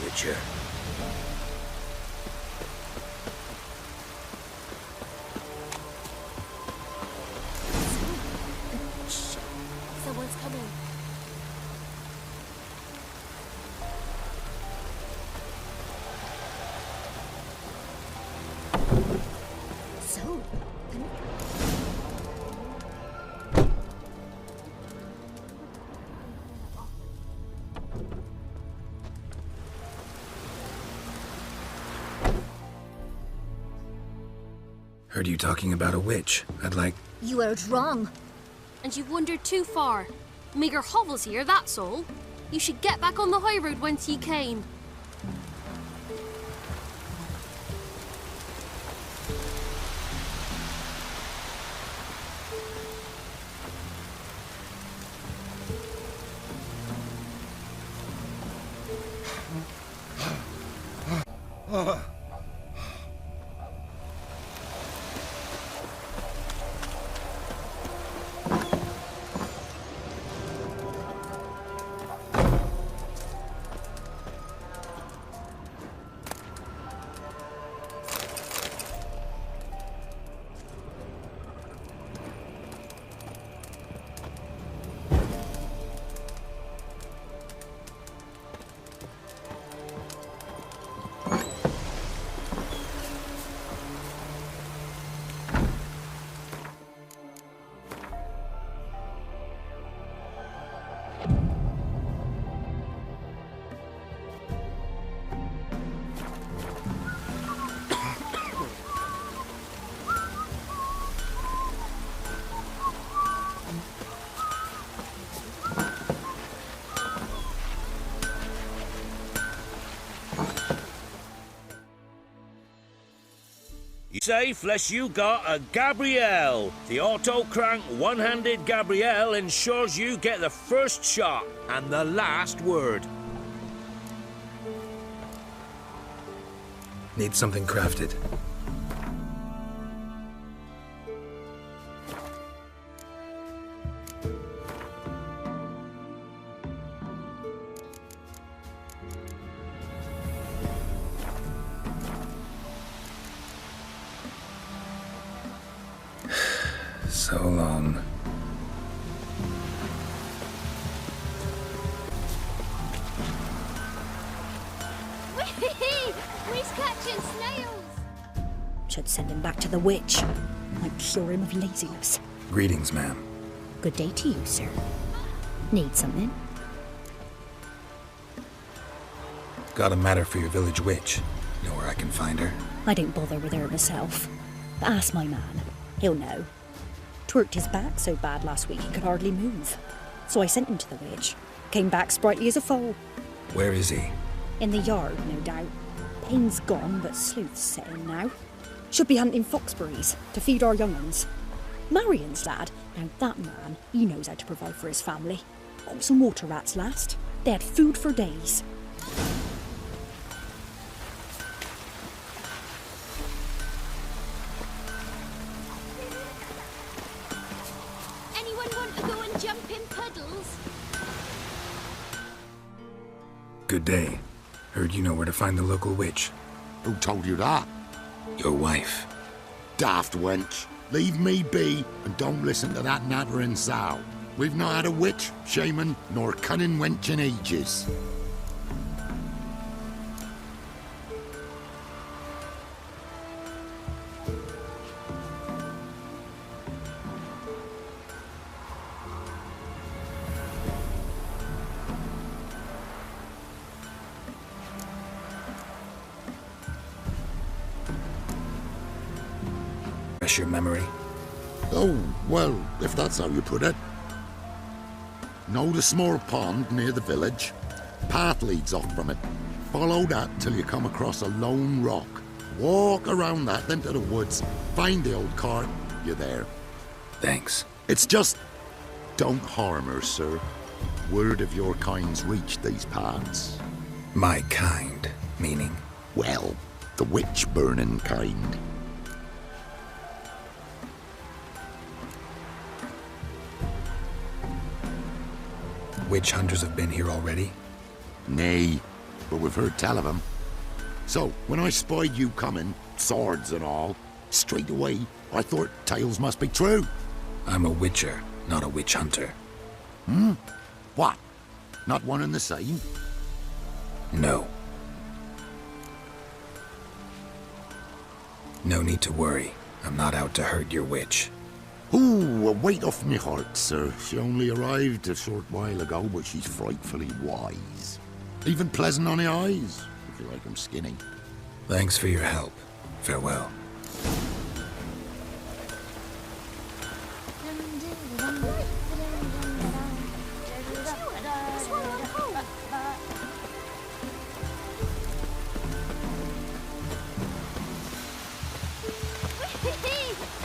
Witcher. Shh. Someone's coming. So, Heard you talking about a witch. I'd like... you heard wrong. And you've wandered too far. Meagre hovels here, that's all. You should get back on the high road whence ye came. Safe less you got a Gabrielle. The auto-crank one-handed Gabrielle ensures you get the first shot and the last word. Need something crafted. So long. We's catching snails. Should send him back to the witch. Might cure him of laziness. Greetings, ma'am. Good day to you, sir. Need something? Got a matter for your village witch. Know where I can find her? I don't bother with her myself. But ask my man. He'll know. Twerked his back so bad last week he could hardly move. So I sent him to the witch. Came back sprightly as a foal. Where is he? In the yard, no doubt. Pain's gone, but sleuth's set in now. Should be hunting foxberries to feed our young uns. Marion's lad, now that man, he knows how to provide for his family. Got some water rats last. They had food for days. Anyone want to go and jump in puddles? Good day. Heard you know where to find the local witch. Who told you that? Your wife. Daft wench. Leave me be and don't listen to that nattering sow. We've not had a witch, shaman, nor cunning wench in ages. Refresh your memory. Oh, well, if that's how you put it. Know the small pond near the village? Path leads off from it. Follow that till you come across a lone rock. Walk around that, then to the woods. Find the old cart. You're there. Thanks. It's just... don't harm her, sir. Word of your kind's reached these parts. My kind, meaning? Well, the witch-burning kind. Witch hunters have been here already? Nay, but we've heard tell of him. So, when I spied you coming, swords and all, straight away, I thought tales must be true. I'm a witcher, not a witch hunter. What? Not one and the same? No. No need to worry. I'm not out to hurt your witch. Ooh, a weight off me heart, sir. She only arrived a short while ago, but she's frightfully wise. Even pleasant on the eyes, if you like 'em skinny. Thanks for your help. Farewell.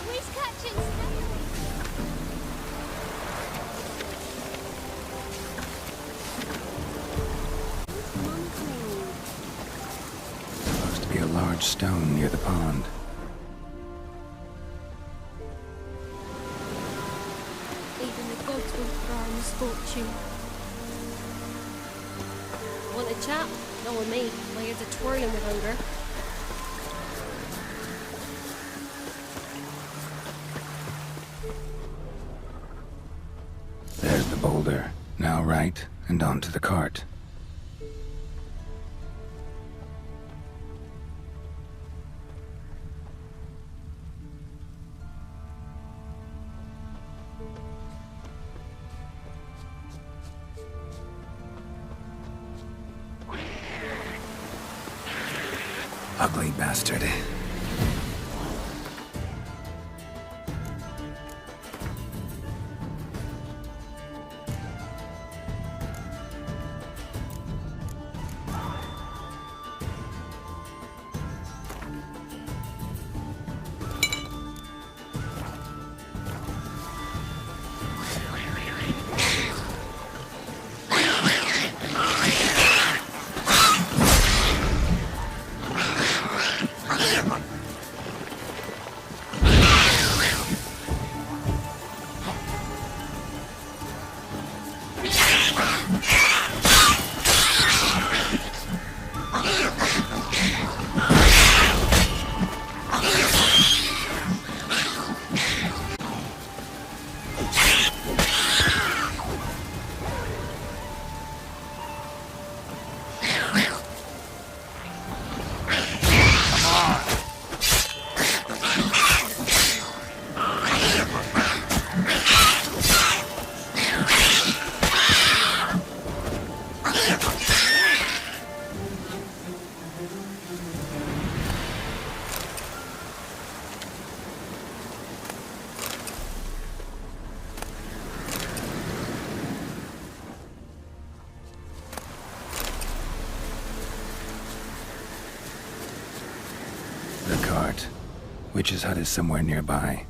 Who's catching snails? Supposed to be a large stone near the pond. Even the gods won't frown misfortune. Want a chat? No with me. My ears are twirling with hunger. There's the boulder. Now right, and onto the cart. Ugly bastard. The cart. Witch's hut is somewhere nearby.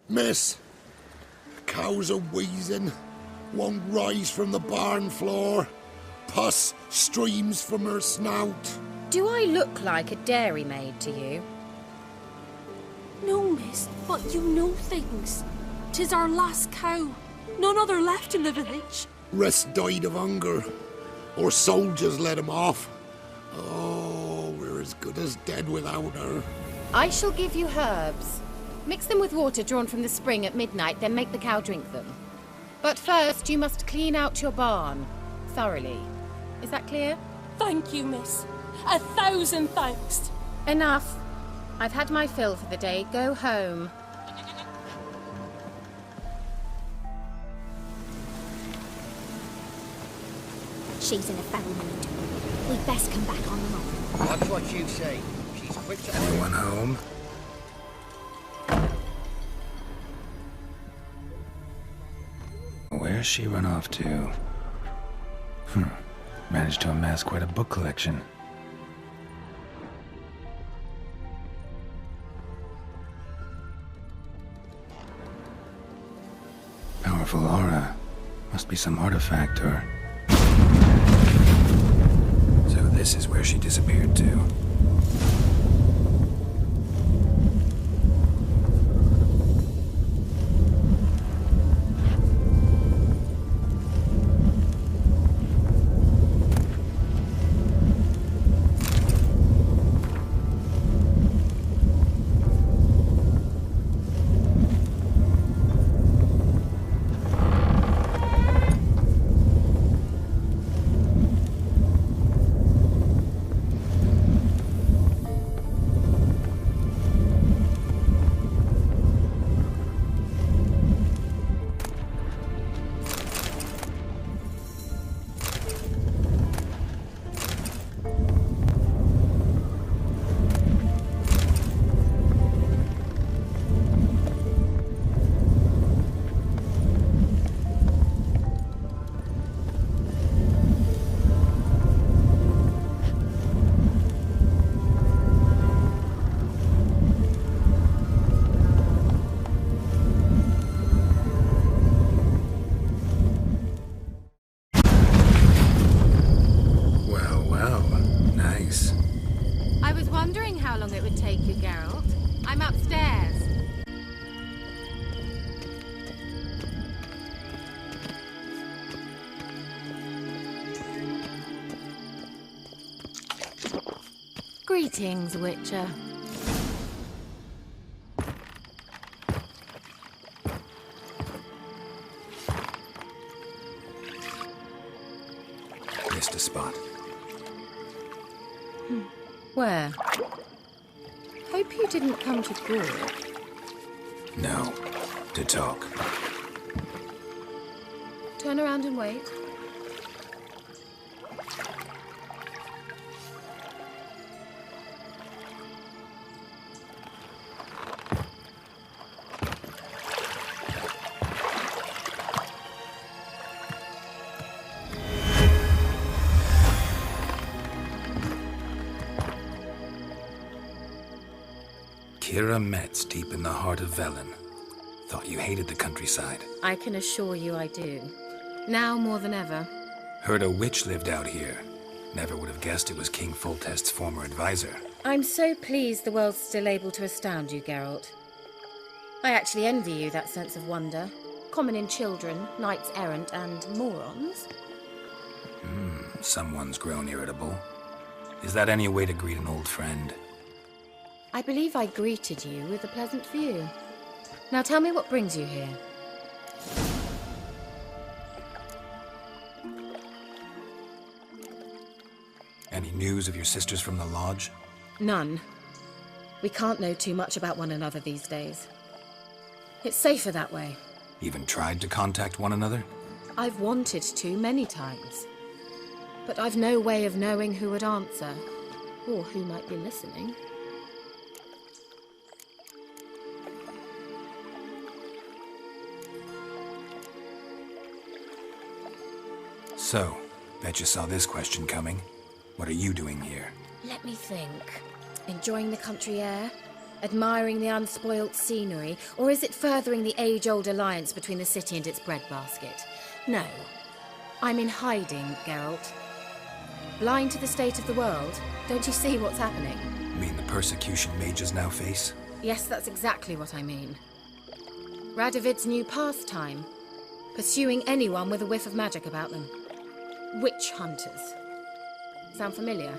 Miss, cows are wheezing, won't rise from the barn floor. pus streams from her snout. Do I look like a dairymaid to you? No, miss, but you know things. 'Tis our last cow. None other left in the village. Rest died of hunger. Or soldiers let him off. Oh, we're as good as dead without her. I shall give you herbs. Mix them with water drawn from the spring at midnight, then make the cow drink them. But first, you must clean out your barn. Thoroughly. Is that clear? Thank you, miss. 1,000 thanks. Enough. I've had my fill for the day. Go home. She's in a foul mood. We'd best come back on the mop. Watch what you say. She's quick to... Anyone home? Where's she run off to? Managed to amass quite a book collection. Powerful aura. Must be some artifact or... So this is where she disappeared to. Geralt. I'm upstairs. Greetings, Witcher. Missed a spot. Where? Hope you didn't come to Gork. No. To talk. Turn around and wait. Keira Metz, deep in the heart of Velen. Thought you hated the countryside. I can assure you I do. Now more than ever. Heard a witch lived out here. Never would have guessed it was King Foltest's former advisor. I'm so pleased the world's still able to astound you, Geralt. I actually envy you that sense of wonder. Common in children, knights errant, and morons. Someone's grown irritable. Is that any way to greet an old friend? I believe I greeted you with a pleasant view. Now tell me what brings you here. Any news of your sisters from the lodge? None. We can't know too much about one another these days. It's safer that way. Even tried to contact one another? I've wanted to many times. But I've no way of knowing who would answer, or who might be listening. So, bet you saw this question coming. What are you doing here? Let me think. Enjoying the country air? Admiring the unspoilt scenery? Or is it furthering the age-old alliance between the city and its breadbasket? No. I'm in hiding, Geralt. Blind to the state of the world? Don't you see what's happening? Mean the persecution mages now face? Yes, that's exactly what I mean. Radovid's new pastime. Pursuing anyone with a whiff of magic about them. Witch hunters. Sound familiar?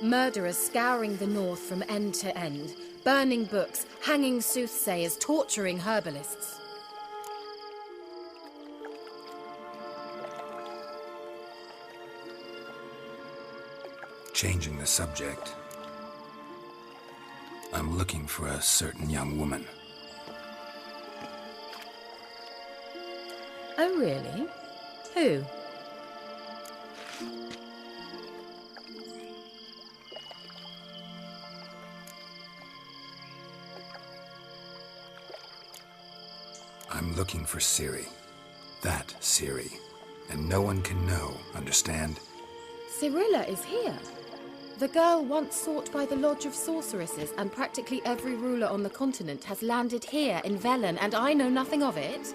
Murderers scouring the north from end to end, burning books, hanging soothsayers, torturing herbalists. Changing the subject. I'm looking for a certain young woman. Oh, really? Who? I'm looking for Ciri. That Ciri. And no one can know, understand? Cirilla is here. The girl once sought by the Lodge of Sorceresses, and practically every ruler on the continent has landed here in Velen, and I know nothing of it.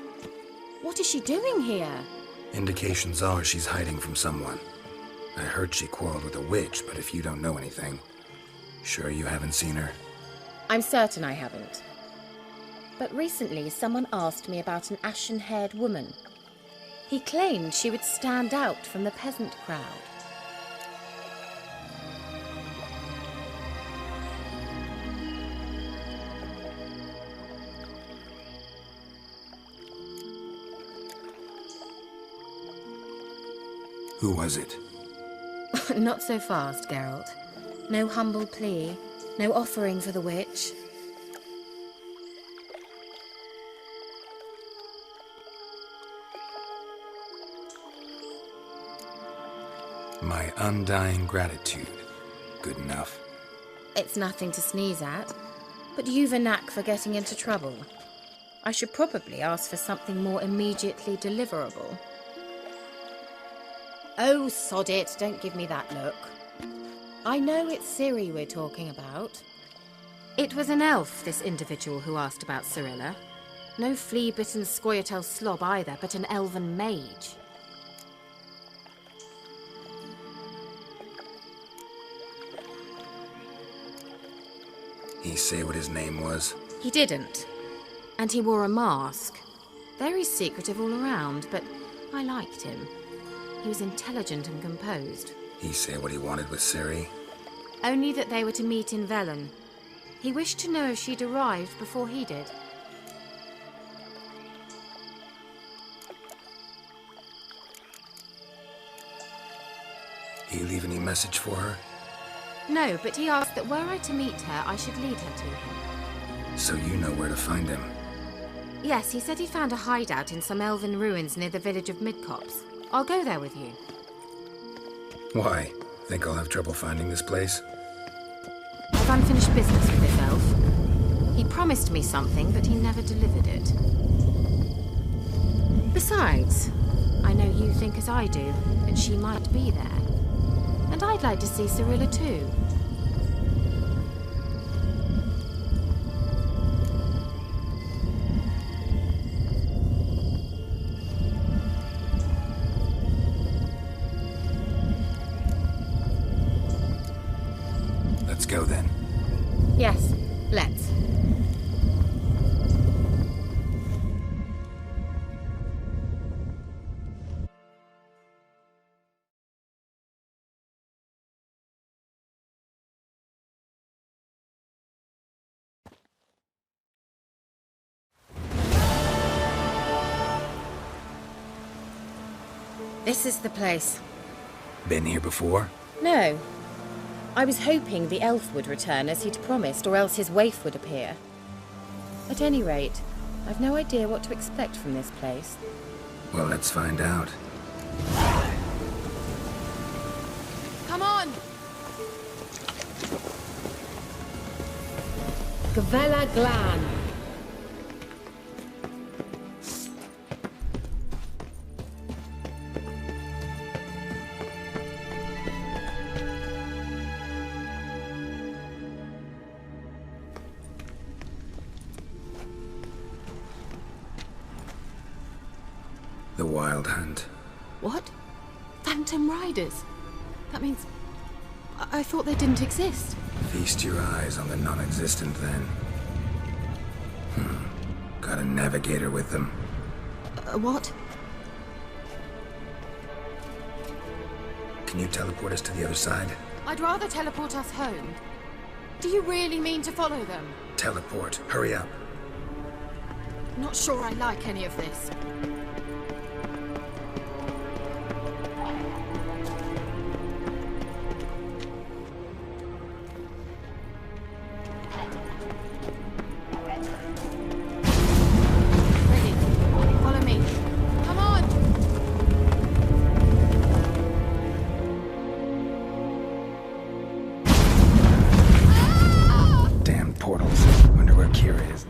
What is she doing here? Indications are she's hiding from someone. I heard she quarreled with a witch, but if you don't know anything, sure you haven't seen her? I'm certain I haven't. But recently someone asked me about an ashen-haired woman. He claimed she would stand out from the peasant crowd. Who was it? Not so fast, Geralt. No humble plea, no offering for the witch. My undying gratitude. Good enough. It's nothing to sneeze at, but you've a knack for getting into trouble. I should probably ask for something more immediately deliverable. Oh, sod it, don't give me that look. I know it's Ciri we're talking about. It was an elf, this individual who asked about Cirilla. No flea-bitten Scoia'tael slob either, but an elven mage. He say what his name was? He didn't. And he wore a mask. Very secretive all around, but I liked him. He was intelligent and composed. He say what he wanted with Ciri? Only that they were to meet in Velen. He wished to know if she'd arrived before he did. He leave any message for her? No, but he asked that were I to meet her, I should lead her to him. So you know where to find him? Yes, he said he found a hideout in some elven ruins near the village of Midcopse. I'll go there with you. Why? Think I'll have trouble finding this place? I've unfinished business with this elf. He promised me something, but he never delivered it. Besides, I know you think as I do, that she might be there. And I'd like to see Cirilla too. Let's go then. Yes, let's. This is the place. Been here before? No. I was hoping the elf would return as he'd promised, or else his waif would appear. At any rate, I've no idea what to expect from this place. Well, let's find out. Come on! Gavella Glan. The Wild Hunt. What? Phantom Riders? That means... I thought they didn't exist. Feast your eyes on the non-existent, then. Got a navigator with them. What? Can you teleport us to the other side? I'd rather teleport us home. Do you really mean to follow them? Teleport. Hurry up. Not sure I like any of this. Ready. Follow me. Come on! Damn portals. Wonder where Keira is.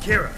Keira!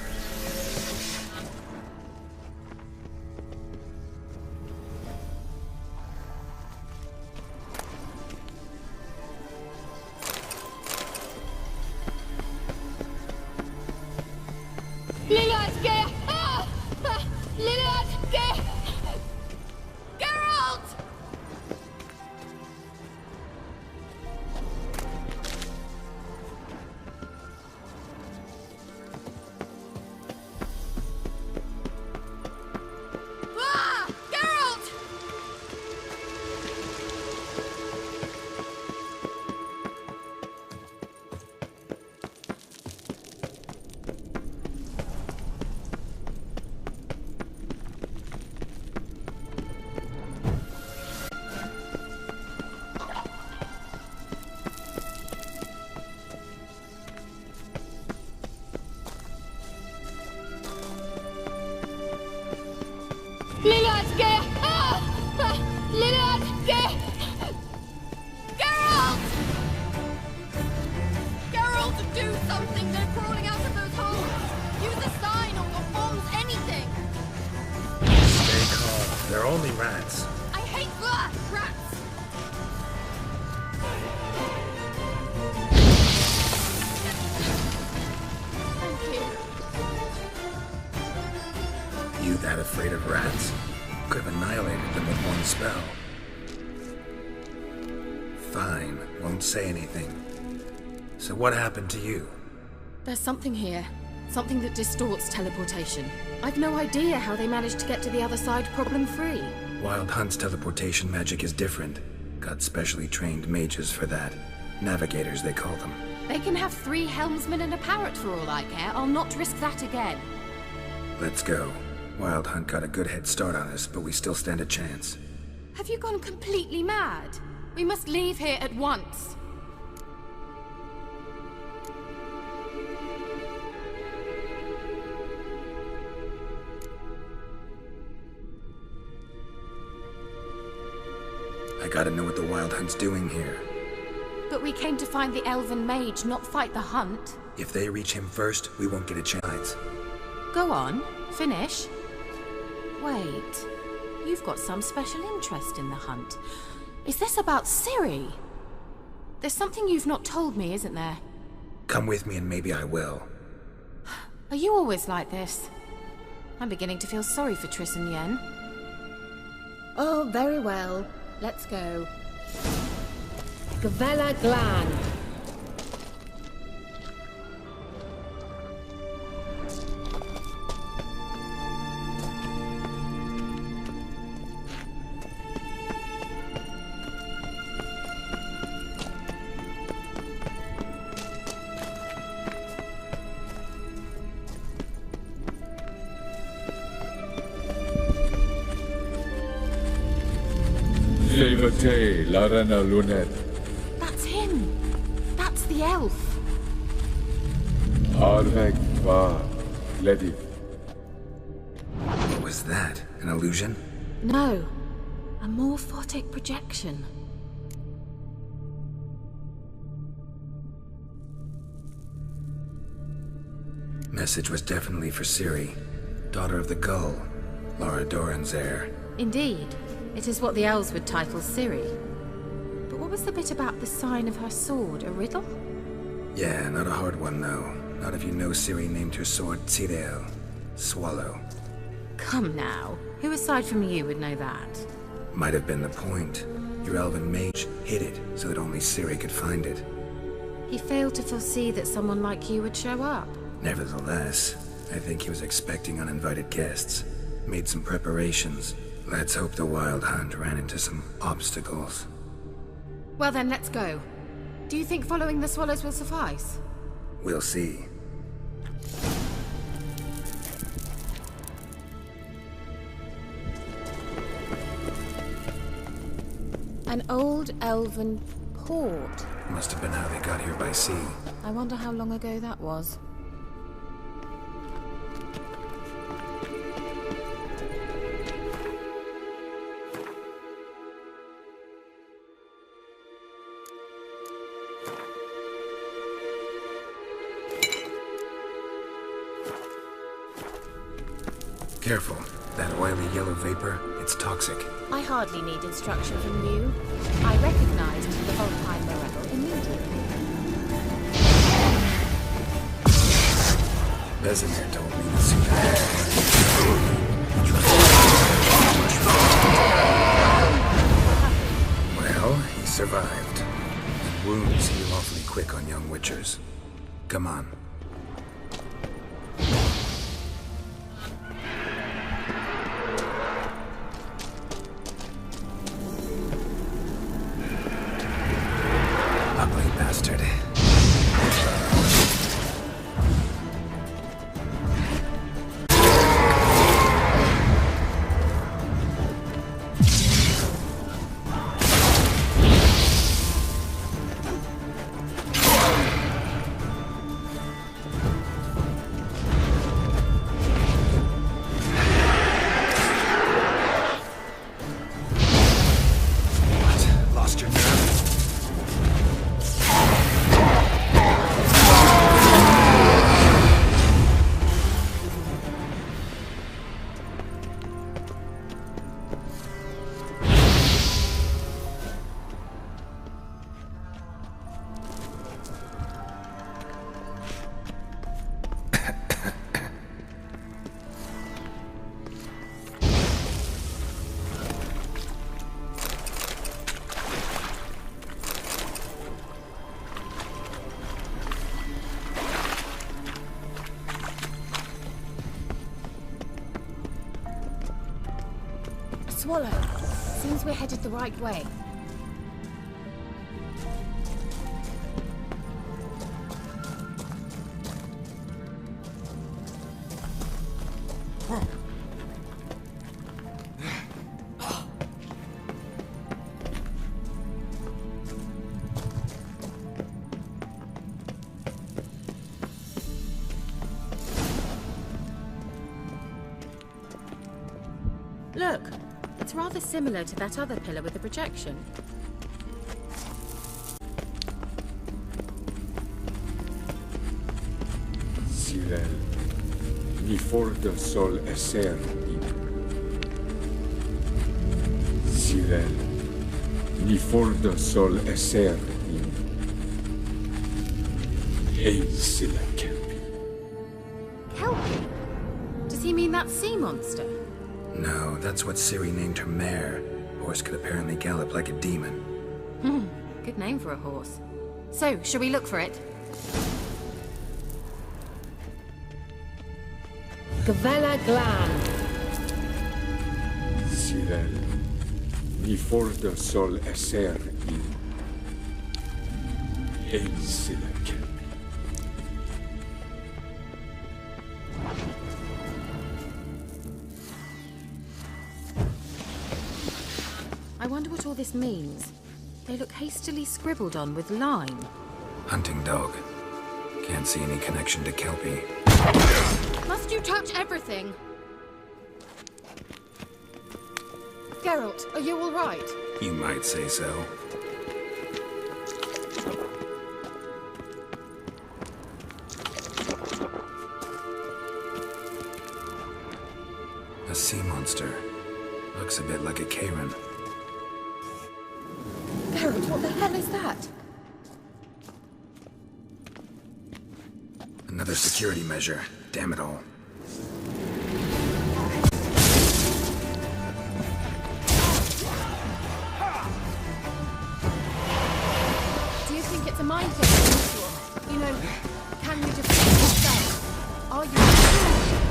Geralt! Geralt! Geralt! Geralt, do something! They're crawling out of those holes! Use a sign or your bombs, anything! Stay calm. They're only rats. I hate rats! Thank you. You that afraid of rats? Could have annihilated them with one spell. Fine, won't say anything. So what happened to you? There's something here. Something that distorts teleportation. I've no idea how they managed to get to the other side problem-free. Wild Hunt's teleportation magic is different. Got specially trained mages for that. Navigators, they call them. They can have 3 helmsmen and a parrot for all I care. I'll not risk that again. Let's go. Wild Hunt got a good head start on us, but we still stand a chance. Have you gone completely mad? We must leave here at once. I gotta know what the Wild Hunt's doing here. But we came to find the elven mage, not fight the hunt. If they reach him first, we won't get a chance. Go on, finish. Wait, you've got some special interest in the hunt. Is this about Ciri? There's something you've not told me, isn't there? Come with me and maybe I will. Are you always like this? I'm beginning to feel sorry for Triss and Yen. Oh, very well. Let's go. Gavella Glan. Levate, Larena Lunet. That's him. That's the elf. Arvek va, Ledith. What was that? An illusion? No. A morphotic projection. Message was definitely for Ciri, daughter of the Gull, Lara Doran's heir. Indeed. It is what the elves would title Ciri. But what was the bit about the sign of her sword? A riddle? Yeah, not a hard one though. Not if you know Ciri named her sword Ciri, swallow. Come now. Who aside from you would know that? Might have been the point. Your elven mage hid it so that only Ciri could find it. He failed to foresee that someone like you would show up. Nevertheless, I think he was expecting uninvited guests. Made some preparations. Let's hope the Wild Hunt ran into some obstacles. Well then, let's go. Do you think following the swallows will suffice? We'll see. An old elven port. Must have been how they got here by sea. I wonder how long ago that was. Careful. That oily yellow vapor, it's toxic. I hardly need instruction from you. I recognized the Volpine Morel immediately. Besimir told me to see that. Well, he survived. And wounds heal awfully quick on young witchers. Come on. Ugly bastard. swallow. Seems we're headed the right way. Look, it's rather similar to that other pillar with the projection. Ciri, ni forte sol esser in. Ciri, ni forte sol esser in. Eis la kelpi. Kelpie? Does he mean that sea monster? No, that's what Ciri named her mare. Horse could apparently gallop like a demon. Good name for a horse. So, shall we look for it? Gavella Glan. Ciri, ni forte sol esser in. Eis la kelpi. I wonder what all this means. They look hastily scribbled on with lime. Hunting dog. Can't see any connection to Kelpie. Must you touch everything? Geralt, are you all right? You might say so. A sea monster. Looks a bit like a Karen. Geralt, what the hell is that? Another security measure. Damn it all. Do you think it's a mind thing as usual? You know, can you just yourself? Are you sure?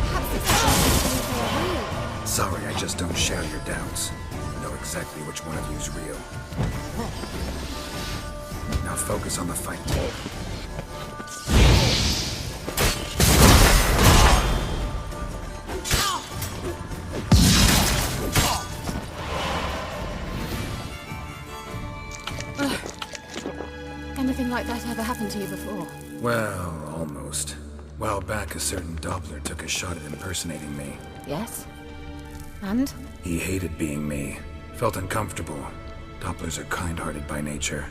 Perhaps it's something you are real. Sorry, I just don't share your doubts. I know exactly which one of you's real. Now focus on the fight. Anything like that ever happened to you before? Well, almost. A while back, a certain Doppler took a shot at impersonating me. Yes? And? He hated being me. Felt uncomfortable. Dopplers are kind-hearted by nature.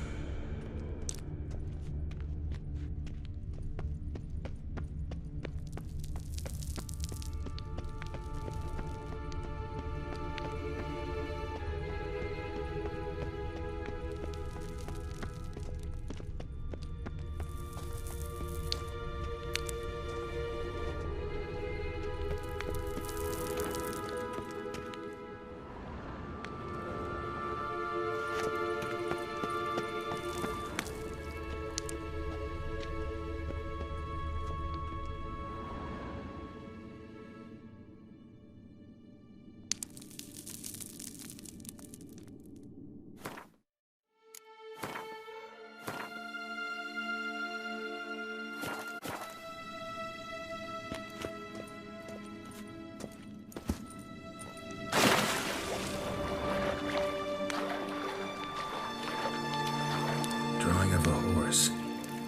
Drawing of a horse.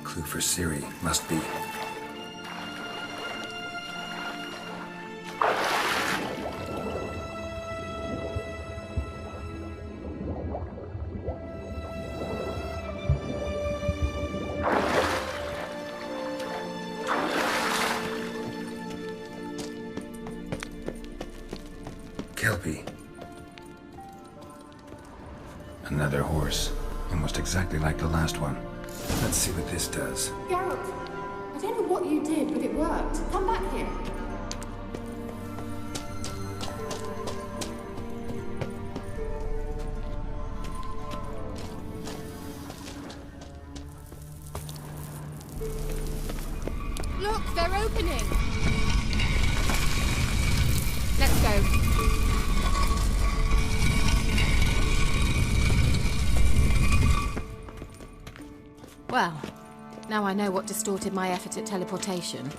Clue for Ciri. Must be. Kelpie. Another horse. Almost exactly like the last one. Let's see what this does. Geralt, I don't know what you did, but it worked. Come back here. Look, they're opening! Let's go. Well, now I know what distorted my effort at teleportation.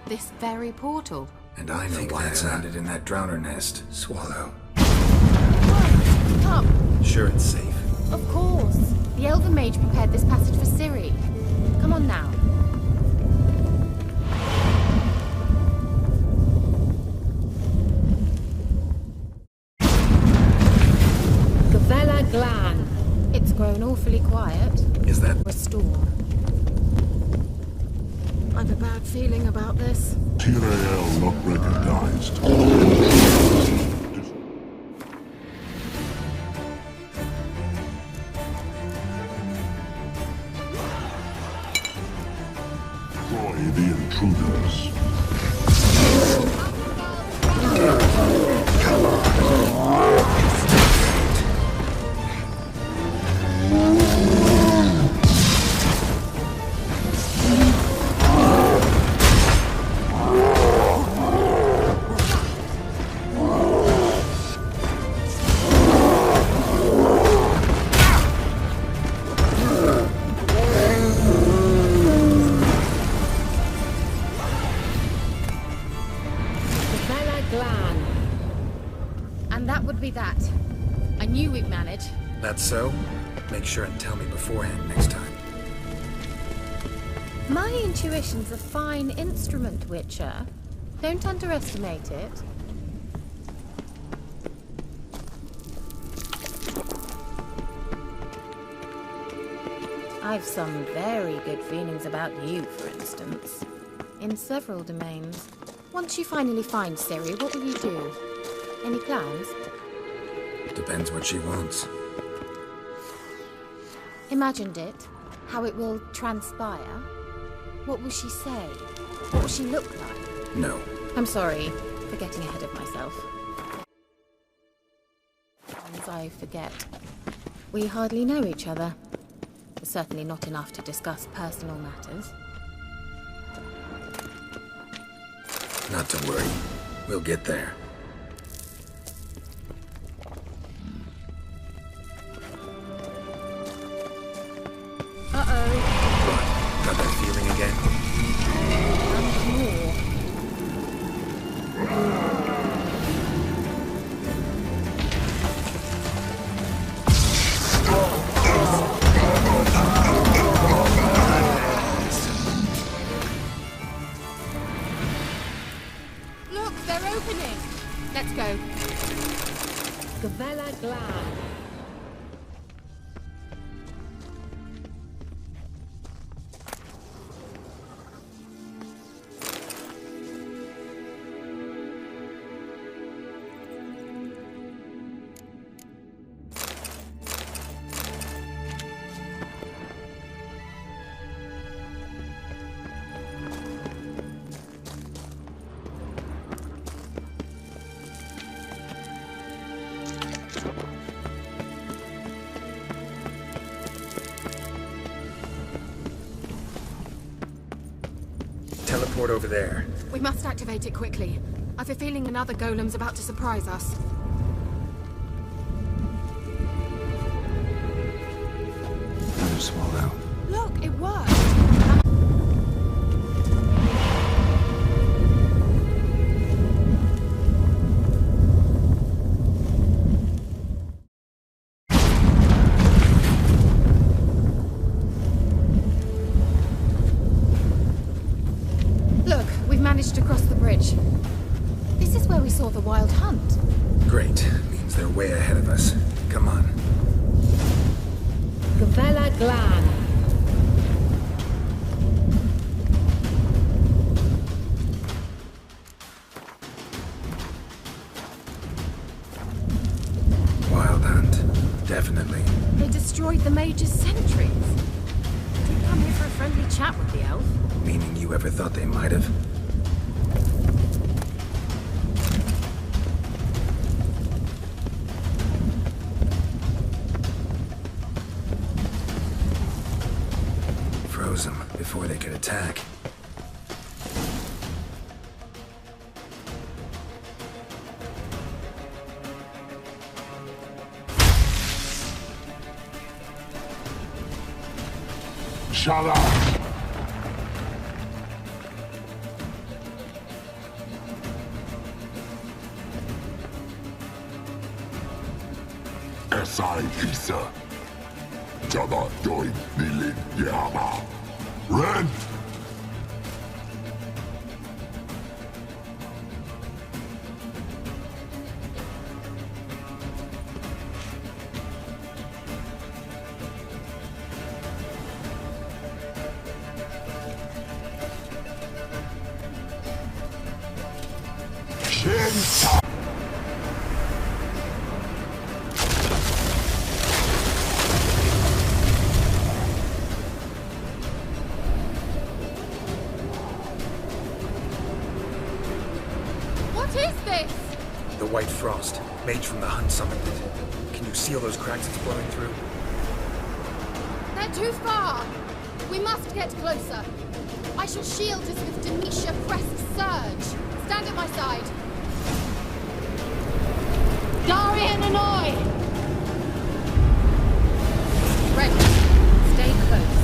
This very portal. And I know why it landed in that drowner nest. Swallow. Come. Sure it's safe. Of course. The Elven Mage prepared this passage for Ciri. Come on now. Glan. It's grown awfully quiet. Is that... Restore. I've a bad feeling about this. Ciri not recognized. Destroy the intruders. Come on. That's so? Make sure and tell me beforehand next time. My intuition's a fine instrument, Witcher. Don't underestimate it. I've some very good feelings about you, for instance. In several domains. Once you finally find Ciri, what will you do? Any plans? Depends what she wants. Imagined it, how it will transpire. What will she say? What will she look like? No. I'm sorry for getting ahead of myself. As I forget, we hardly know each other. Certainly not enough to discuss personal matters. Not to worry. We'll get there. Uh-oh. Got that feeling again? Look, they're opening. Let's go. Gavella Glan. Teleport over there. We must activate it quickly. I've a feeling another golem's about to surprise us. Another swallow. Look, it worked! To cross the bridge. This is where we saw the wild hunt. Great. Means they're way ahead of us. Come on. Gavella Glan. Wild hunt. Definitely. They destroyed the mage's sentries. Didn't come here for a friendly chat with the elf. Meaning you ever thought they might have? Froze them before they could attack. Shut up! Esai Isa. Jabba Doi Nilin Yama. Ren! What is this? The white frost, made from the Hunt Summit pit. Can you see all those cracks it's blowing through? They're too far. We must get closer. I shall shield us with Demetia Crest Surge. Stand at my side. Darian Annoy! Ready. Stay close.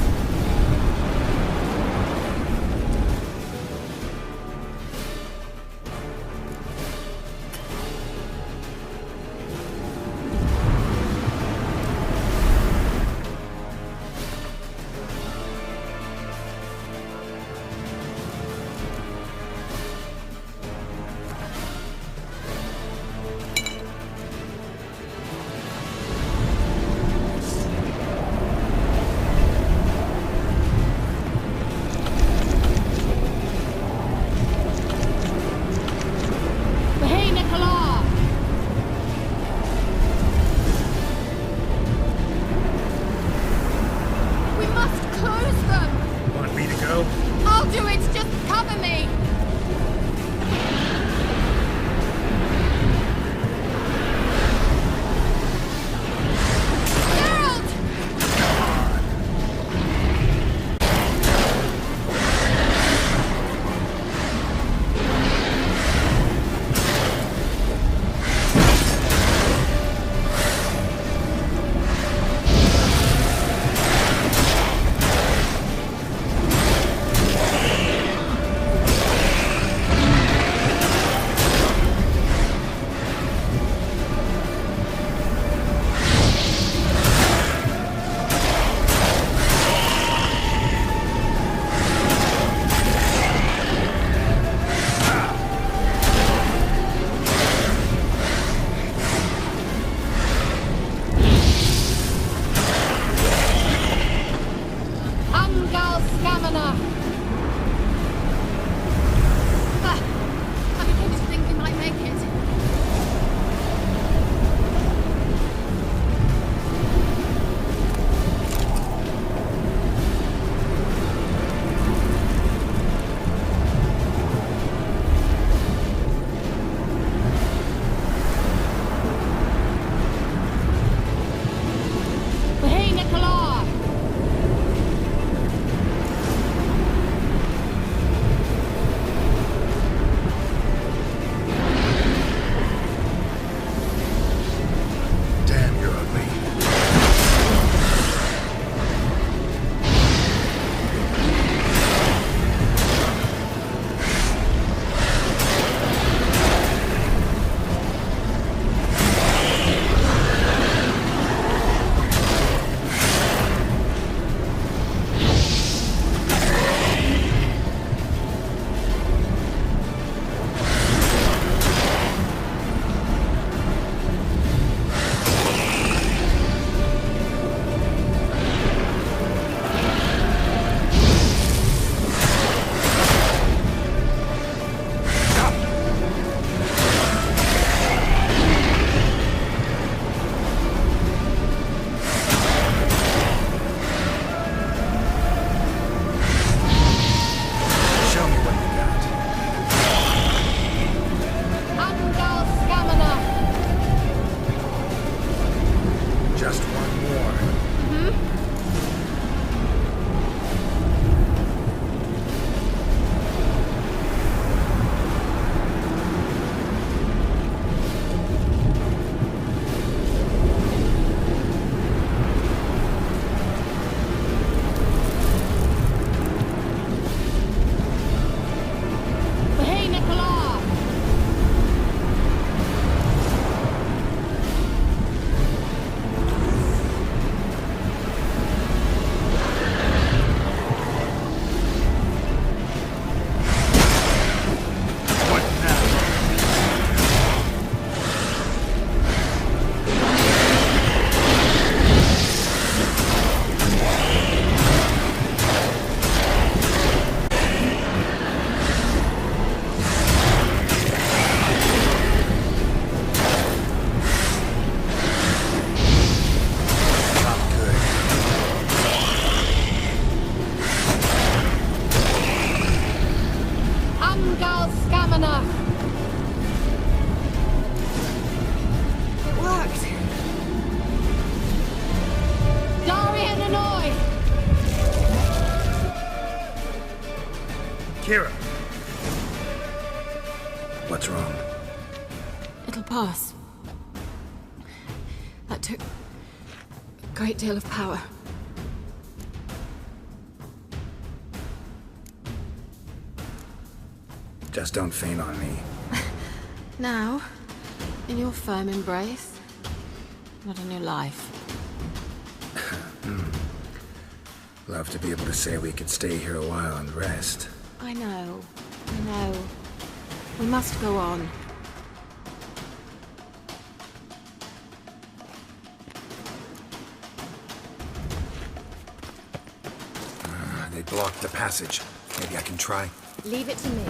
wrong? It'll pass. That took a great deal of power. Just don't faint on me. Now, in your firm embrace, not a new life. Love to be able to say we could stay here a while and rest. I know. We must go on. They blocked the passage. Maybe I can try. Leave it to me.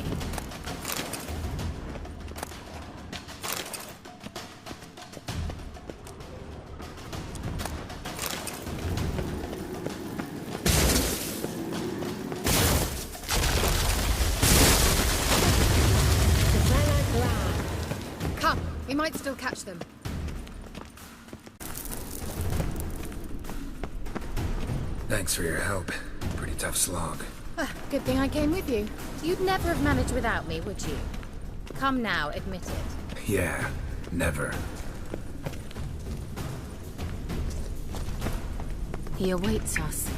Come, we might still catch them. Thanks for your help. Pretty tough slog. Good thing I came with you. You'd never have managed without me, would you? Come now, admit it. Yeah, never. He awaits us.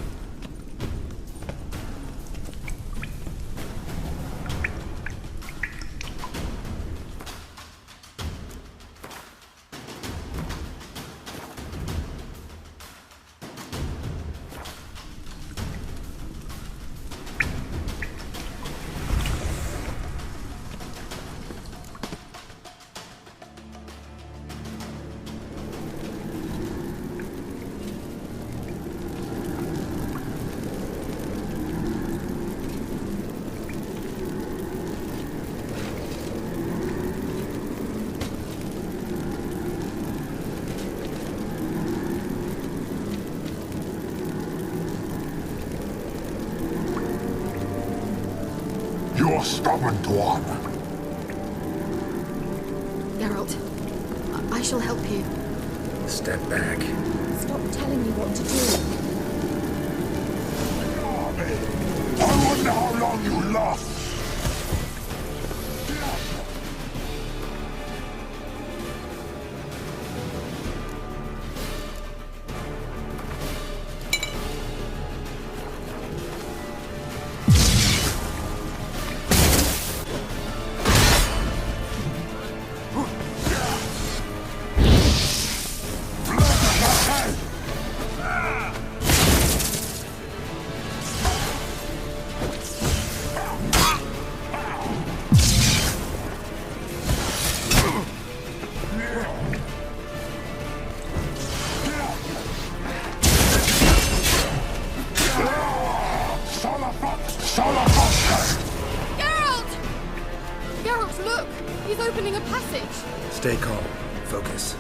You're stubborn, Dwan. Geralt, I shall help you. Step back. Stop telling me what to do. I wonder how long you last. Geralt, look! He's opening a passage! Stay calm. Focus.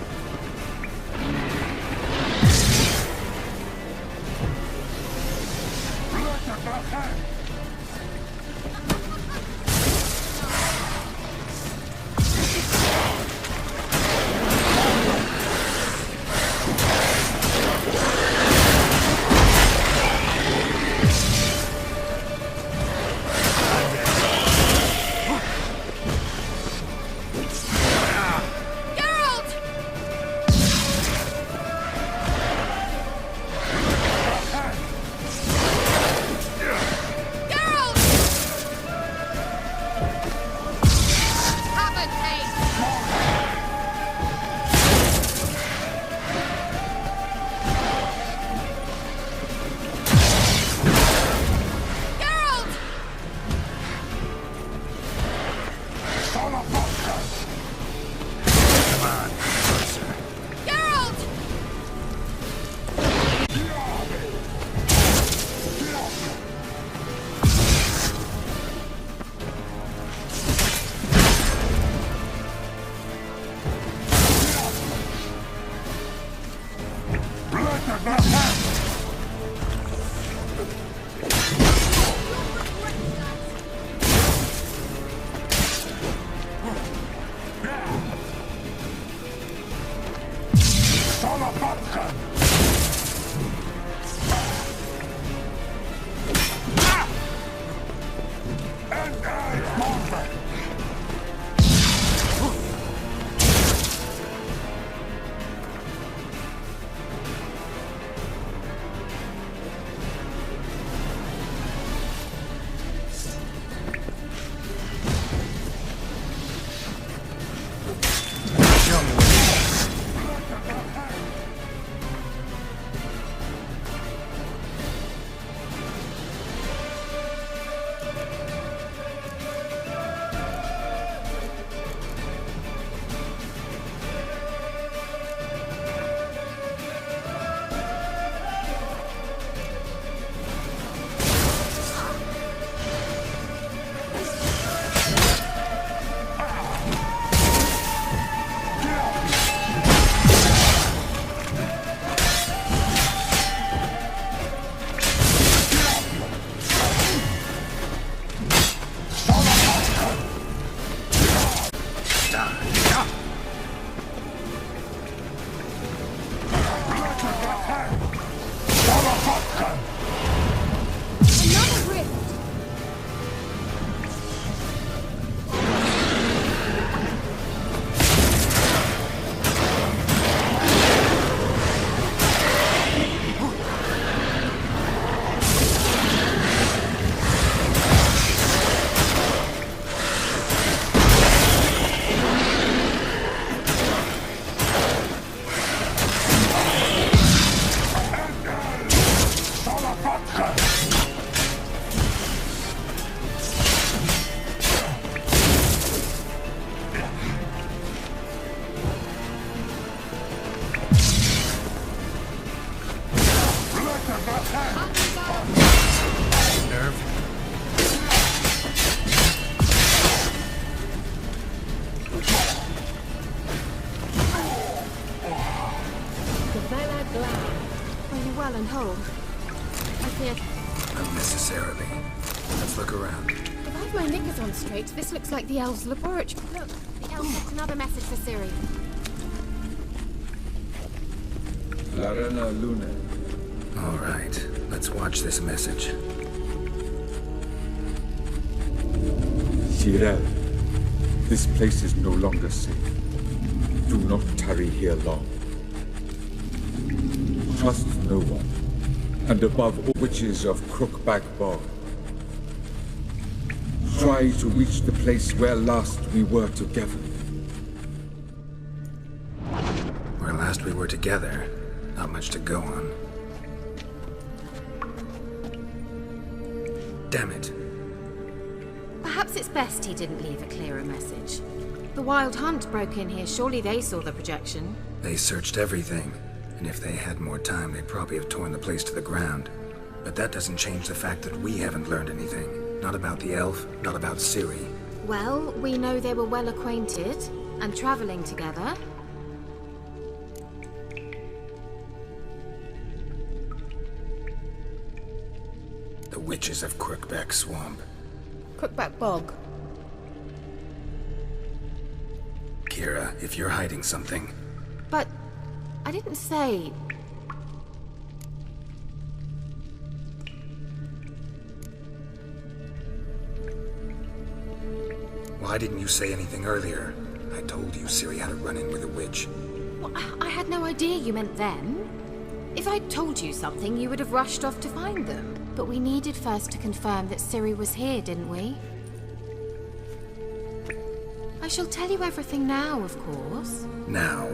Nerve. Gavella Glan. Are you well and whole? I fear. Unnecessarily. Let's look around. If I've my knickers on straight, this looks like the elves' laboratory. Look, the elf left another message for Ciri. Larena Luna. All right, let's watch this message. Geralt, this place is no longer safe. Do not tarry here long. Trust no one, and above all witches of Crookback Bog. Try to reach the place where last we were together. Where last we were together, not much to go on. Damn it. Perhaps it's best he didn't leave a clearer message. The Wild Hunt broke in here. Surely they saw the projection. They searched everything, and if they had more time, they'd probably have torn the place to the ground. But that doesn't change the fact that we haven't learned anything. Not about the elf, not about Ciri. Well, we know they were well acquainted and traveling together. The witches of Crookback Swamp. Crookback Bog. Keira, if you're hiding something... But I didn't say... Why didn't you say anything earlier? I told you Ciri had a run-in with a witch. Well, I had no idea you meant them. If I'd told you something, you would have rushed off to find them. But we needed first to confirm that Ciri was here, didn't we? I shall tell you everything now, of course. Now?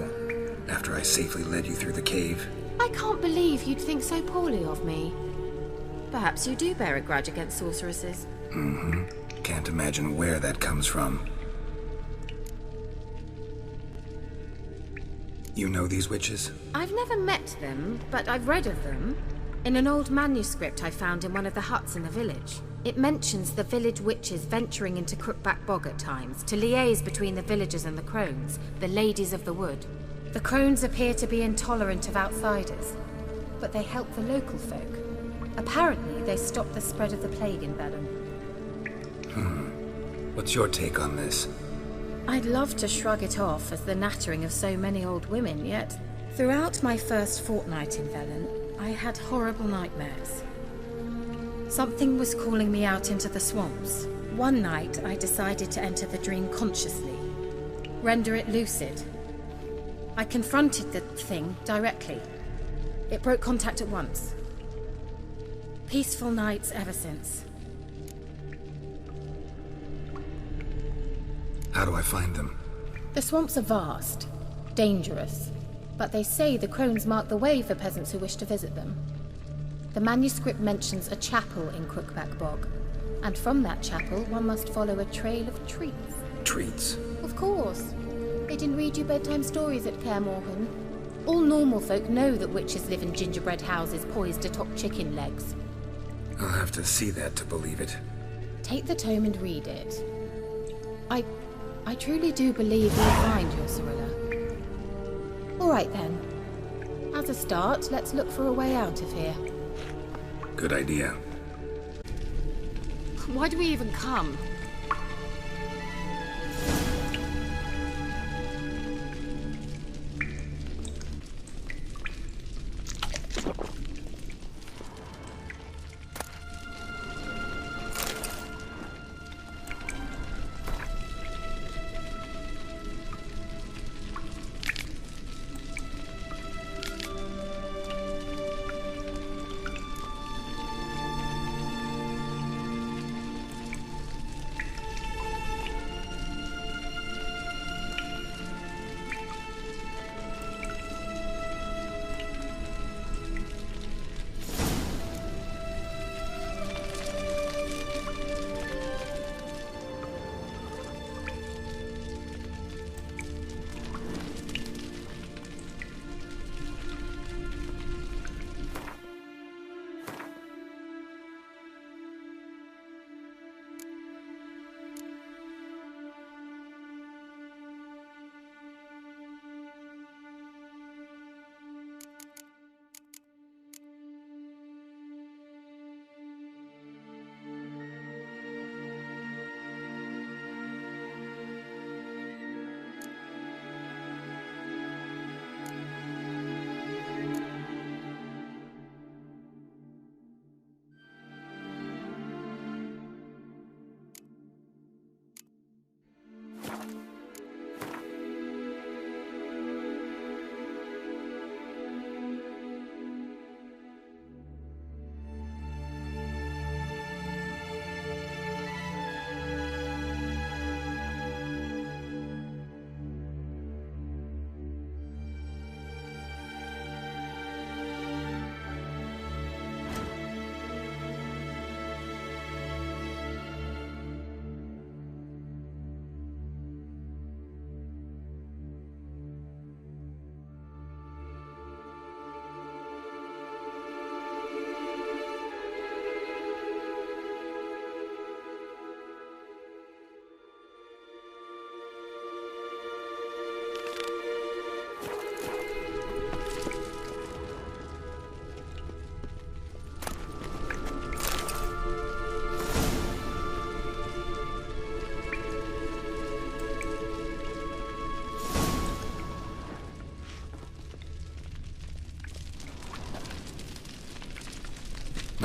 After I safely led you through the cave? I can't believe you'd think so poorly of me. Perhaps you do bear a grudge against sorceresses. Mm-hmm. Can't imagine where that comes from. You know these witches? I've never met them, but I've read of them. In an old manuscript I found in one of the huts in the village. It mentions the village witches venturing into Crookback Bog at times to liaise between the villagers and the crones, the ladies of the wood. The crones appear to be intolerant of outsiders, but they help the local folk. Apparently, they stop the spread of the plague in Bellum. What's your take on this? I'd love to shrug it off as the nattering of so many old women, yet throughout my first fortnight in Velen, I had horrible nightmares. Something was calling me out into the swamps. One night, I decided to enter the dream consciously, render it lucid. I confronted the thing directly. It broke contact at once. Peaceful nights ever since. How do I find them? The swamps are vast, dangerous, but they say the crones mark the way for peasants who wish to visit them. The manuscript mentions a chapel in Crookback Bog, and from that chapel one must follow a trail of treats. Treats? Of course. They didn't read you bedtime stories at Kaer Morhen. All normal folk know that witches live in gingerbread houses poised atop chicken legs. I'll have to see that to believe it. Take the tome and read it. I truly do believe you'll find your Cirilla. All right then. As a start, let's look for a way out of here. Good idea. Why do we even come?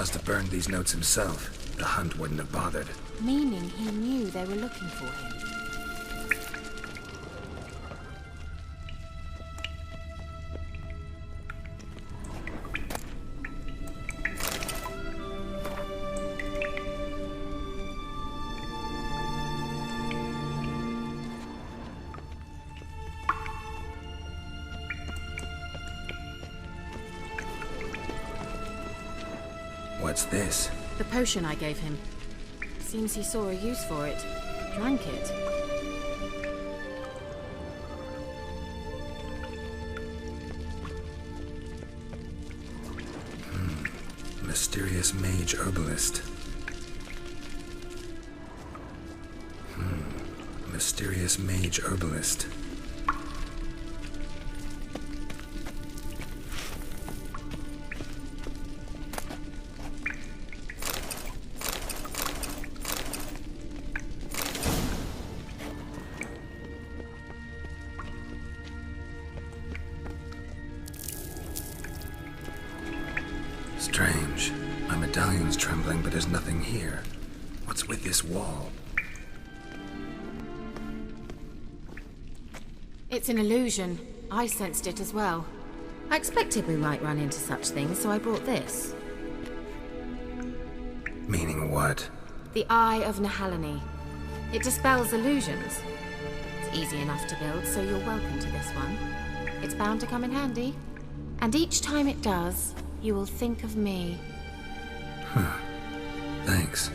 must have burned these notes himself. The hunt wouldn't have bothered. Meaning he knew they were looking for him. What's this? The potion I gave him. Seems he saw a use for it. Drank it. Mysterious mage herbalist. Mysterious mage herbalist. Strange. My medallion's trembling, but there's nothing here. What's with this wall? It's an illusion. I sensed it as well. I expected we might run into such things, so I brought this. Meaning what? The Eye of Nehaleni. It dispels illusions. It's easy enough to build, so you're welcome to this one. It's bound to come in handy. And each time it does, you will think of me. Huh. Thanks.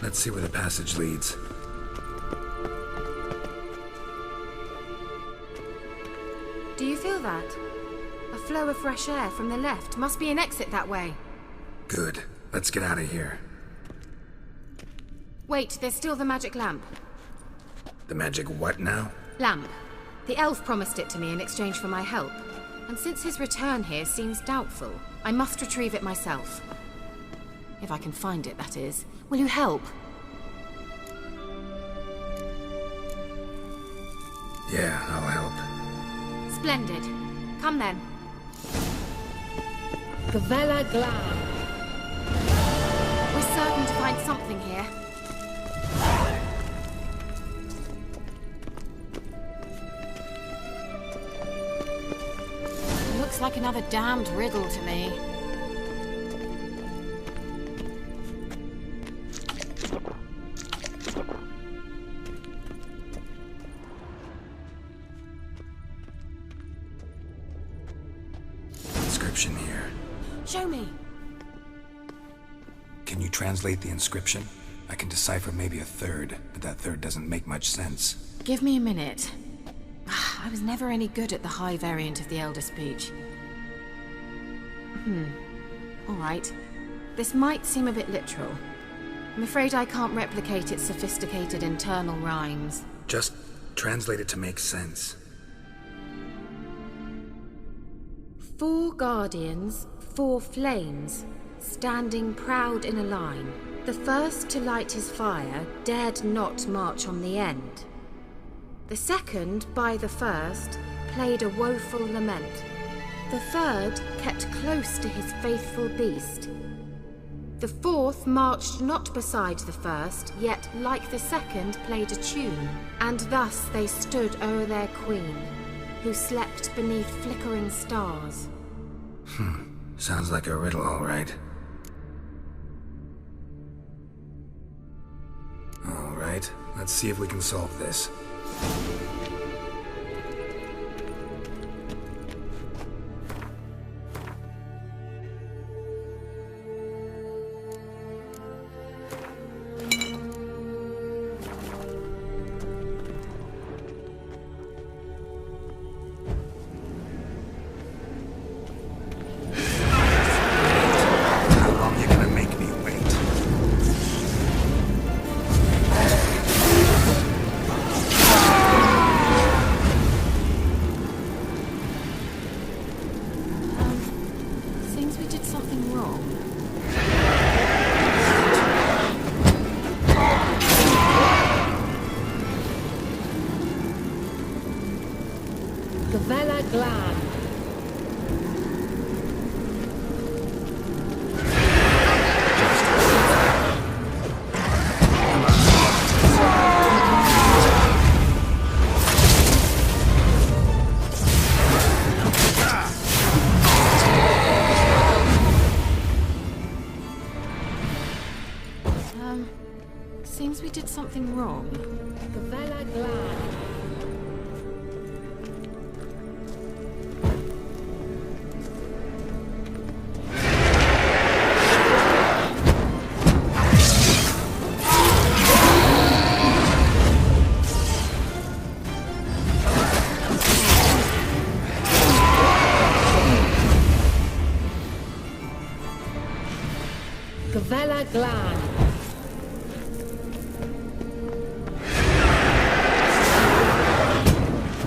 Let's see where the passage leads. Do you feel that? A flow of fresh air from the left. Must be an exit that way. Good. Let's get out of here. Wait, there's still the magic lamp. The magic what now? Lamp. The elf promised it to me in exchange for my help. And since his return here seems doubtful, I must retrieve it myself. If I can find it, that is. Will you help? Yeah, I'll help. Splendid. Come then. Gavella Glan. We're certain to find something here. It looks like another damned riddle to me. Inscription here. Show me. Can you translate the inscription? I can decipher maybe a third, but that third doesn't make much sense. Give me a minute. I was never any good at the high variant of the Elder Speech. All right. This might seem a bit literal. I'm afraid I can't replicate its sophisticated internal rhymes. Just translate it to make sense. 4 guardians, 4 flames, standing proud in a line. The first to light his fire dared not march on the end. The second, by the first, played a woeful lament. The third kept close to his faithful beast. The fourth marched not beside the first, yet like the second played a tune. And thus they stood o'er their queen, who slept beneath flickering stars. Sounds like a riddle, all right. All right, let's see if we can solve this. How long you gonna make Gavella Glan. Seems we did something wrong. Gavella Glan. Gavella Glan.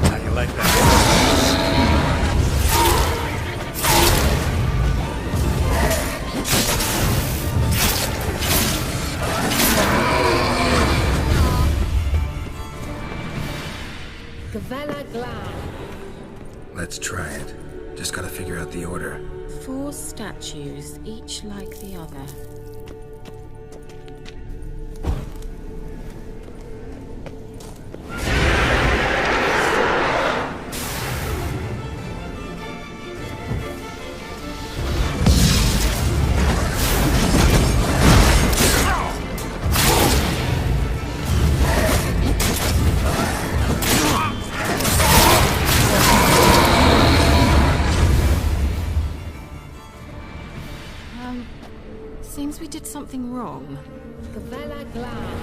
How you like that? Gavella Glan. Let's try it. Just gotta figure out the order. 4 statues, each like the other. Seems we did something wrong. Gavella Glan.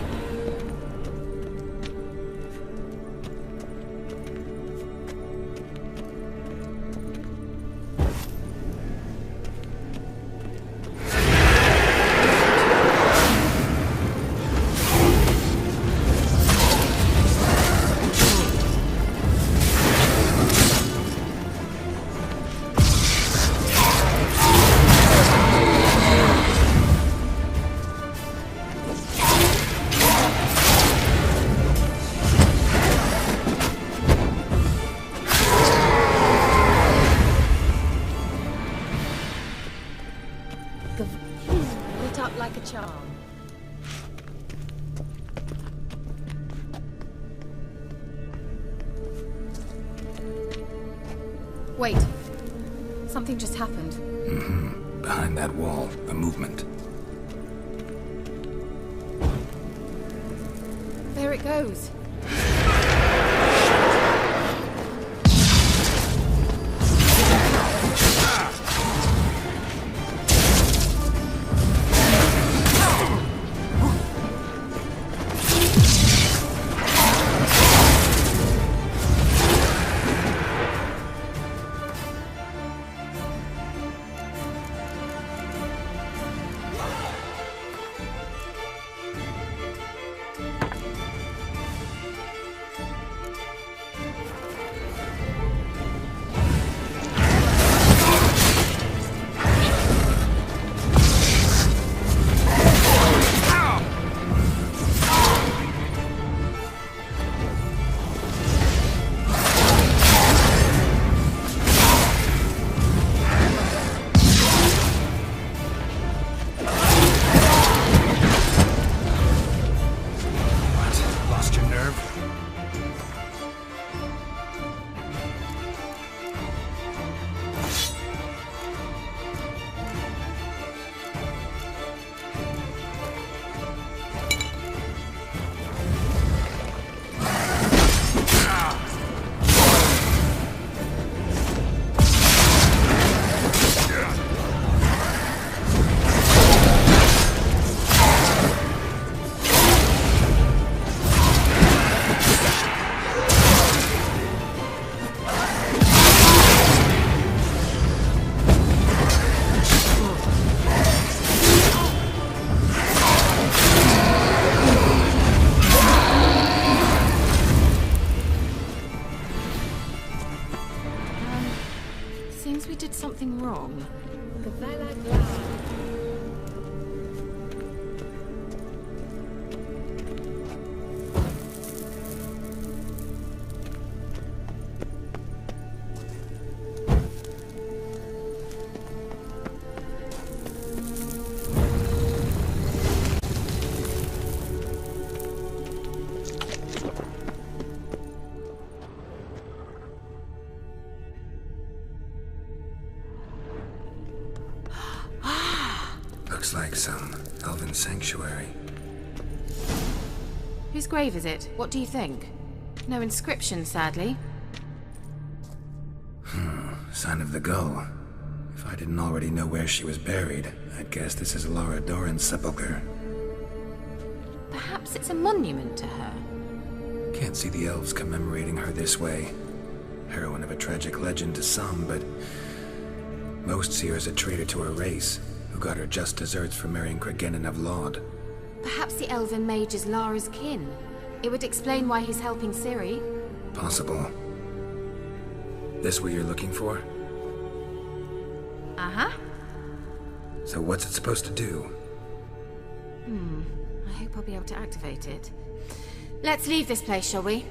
Lit up like a charm. Wait. Something just happened. Mm-hmm. Behind that wall, a movement. There it goes. Seems we did something wrong. Gavella Glan. Looks like some elven sanctuary. Whose grave is it? What do you think? No inscription, sadly. Sign of the gull. If I didn't already know where she was buried, I'd guess this is Laura Doran's sepulchre. Perhaps it's a monument to her. Can't see the elves commemorating her this way. Heroine of a tragic legend to some, but most see her as a traitor to her race, who got her just desserts for marrying Cregennan of Laud. Perhaps the elven mage is Lara's kin. It would explain why he's helping Ciri. Possible. This what you're looking for? Uh-huh. So what's it supposed to do? I hope I'll be able to activate it. Let's leave this place, shall we?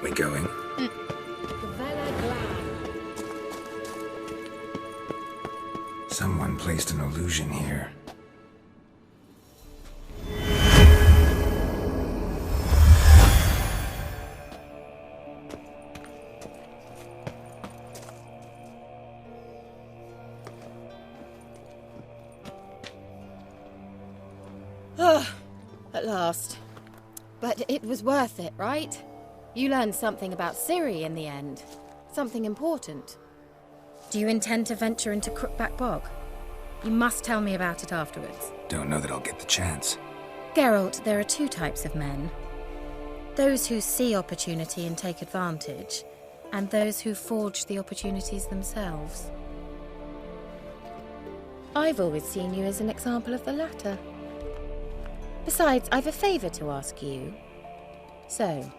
We going? Someone placed an illusion here. At last. But it was worth it, right? You learned something about Ciri in the end. Something important. Do you intend to venture into Crookback Bog? You must tell me about it afterwards. Don't know that I'll get the chance. Geralt, there are two types of men. Those who see opportunity and take advantage, and those who forge the opportunities themselves. I've always seen you as an example of the latter. Besides, I've a favour to ask you. So,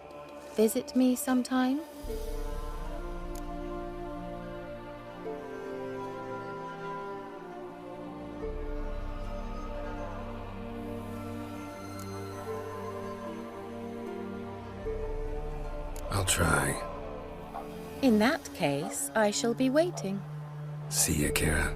visit me sometime? I'll try. In that case, I shall be waiting. See ya, Keira.